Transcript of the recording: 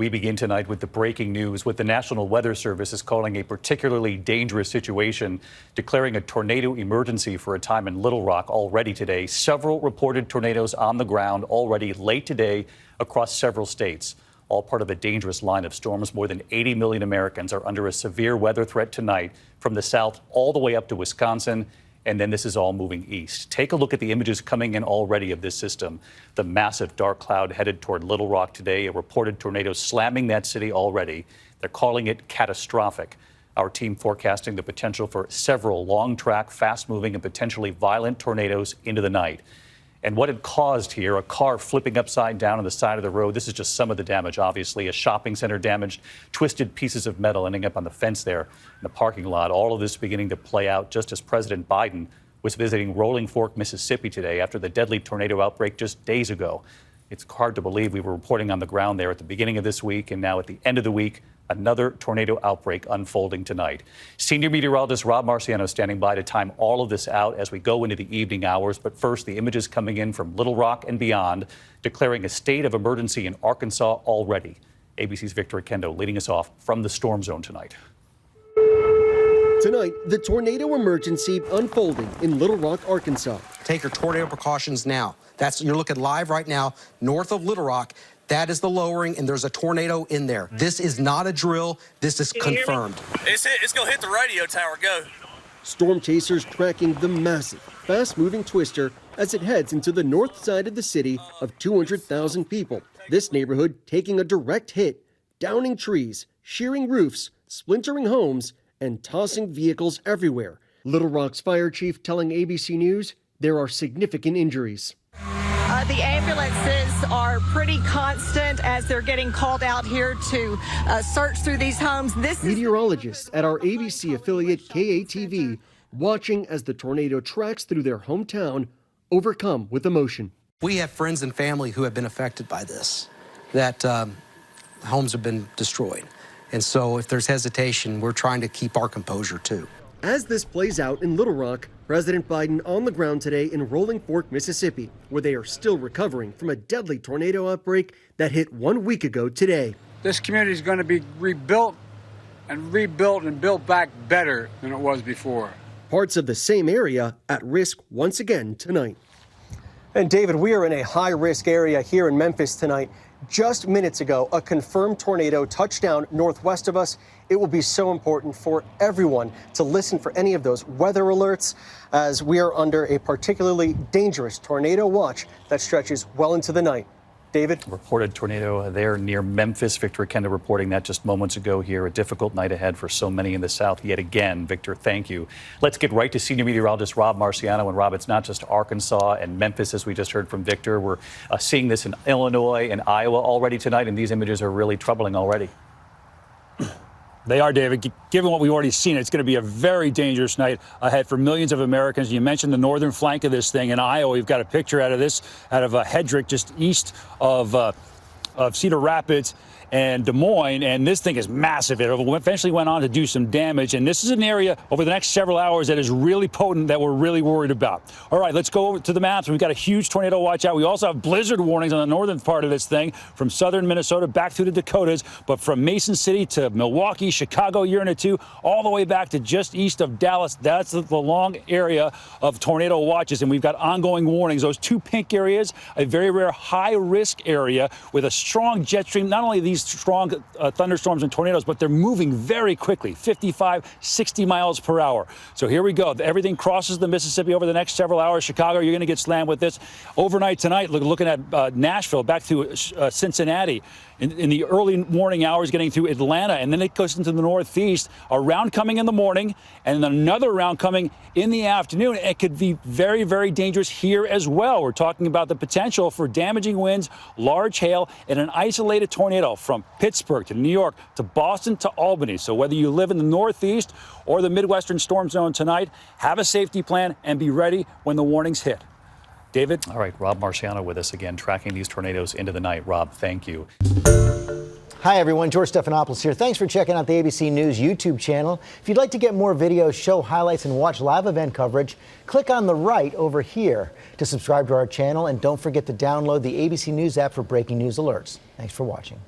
We begin tonight with the breaking news. What the National Weather Service is calling a particularly dangerous situation, declaring a tornado emergency for a time in Little Rock already today. Several reported tornadoes on the ground already late today across several states. All part of a dangerous line of storms. More than 80 million Americans are under a severe weather threat tonight from the south all the way up to Wisconsin. And then this is all moving east. Take a look at the images coming in already of this system. The massive dark cloud headed toward Little Rock today. A reported tornado slamming that city already. They're calling it catastrophic. Our team forecasting the potential for several long track, fast moving and potentially violent tornadoes into the night. And what it caused here, a car flipping upside down on the side of the road. This is just some of the damage, obviously. A shopping center damaged, twisted pieces of metal ending up on the fence there in the parking lot. All of this beginning to play out just as President Biden was visiting Rolling Fork, Mississippi today after the deadly tornado outbreak just days ago. It's hard to believe we were reporting on the ground there at the beginning of this week, and now at the end of the week, another tornado outbreak unfolding tonight. Senior meteorologist Rob Marciano standing by to time all of this out as we go into the evening hours. But first, the images coming in from Little Rock and beyond, declaring a state of emergency in Arkansas already. ABC's Victor Kendo leading us off from the storm zone tonight. Tonight, the tornado emergency unfolding in Little Rock, Arkansas. Take your tornado precautions now. You're looking live right now, north of Little Rock. That is the lowering, and there's a tornado in there. This is not a drill. This is confirmed. It's going to hit the radio tower. Go. Storm chasers tracking the massive, fast-moving twister as it heads into the north side of the city of 200,000 people. This neighborhood taking a direct hit, downing trees, shearing roofs, splintering homes, and tossing vehicles everywhere. Little Rock's fire chief telling ABC News there are significant injuries. The ambulances are pretty constant as they're getting called out here to search through these homes. Meteorologists at our ABC affiliate KATV watching as the tornado tracks through their hometown, overcome with emotion. We have friends and family who have been affected by this, that homes have been destroyed. And so if there's hesitation, we're trying to keep our composure too. As this plays out in Little Rock, President Biden on the ground today in Rolling Fork, Mississippi, where they are still recovering from a deadly tornado outbreak that hit 1 week ago today. This community is going to be rebuilt and built back better than it was before. Parts of the same area at risk once again tonight. And David, we are in a high-risk area here in Memphis tonight. Just minutes ago, a confirmed tornado touched down northwest of us. It will be so important for everyone to listen for any of those weather alerts as we are under a particularly dangerous tornado watch that stretches well into the night. David? Reported tornado there near Memphis. Victor Kenda reporting that just moments ago here. A difficult night ahead for so many in the South yet again. Victor, thank you. Let's get right to senior meteorologist Rob Marciano. And Rob, it's not just Arkansas and Memphis, as we just heard from Victor. We're seeing this in Illinois and Iowa already tonight, and these images are really troubling already. They are, David. Given what we've already seen, it's going to be a very dangerous night ahead for millions of Americans. You mentioned the northern flank of this thing in Iowa. We've got a picture out of Hedrick, just east of Cedar Rapids and Des Moines, and this thing is massive. It eventually went on to do some damage, and this is an area over the next several hours that is really potent that we're really worried about. All right, let's go over to the maps. We've got a huge tornado watch out. We also have blizzard warnings on the northern part of this thing from southern Minnesota back through the Dakotas, but from Mason City to Milwaukee, Chicago, Unit 2, all the way back to just east of Dallas. That's the long area of tornado watches, and we've got ongoing warnings. Those two pink areas, a very rare high-risk area with a strong jet stream. Not only these strong thunderstorms and tornadoes, but they're moving very quickly, 55, 60 miles per hour. So here we go. Everything crosses the Mississippi over the next several hours. Chicago, you're going to get slammed with this. Overnight tonight, looking at Nashville, back to Cincinnati. In the early morning hours, getting through Atlanta, and then it goes into the northeast. A round coming in the morning, and another round coming in the afternoon. It could be very, very dangerous here as well. We're talking about the potential for damaging winds, large hail, and an isolated tornado from Pittsburgh to New York to Boston to Albany. So whether you live in the northeast or the Midwestern storm zone tonight, have a safety plan and be ready when the warnings hit. David? All right, Rob Marciano with us again, tracking these tornadoes into the night. Rob, thank you. Hi, everyone. George Stephanopoulos here. Thanks for checking out the ABC News YouTube channel. If you'd like to get more videos, show highlights, and watch live event coverage, click on the right over here to subscribe to our channel. And don't forget to download the ABC News app for breaking news alerts. Thanks for watching.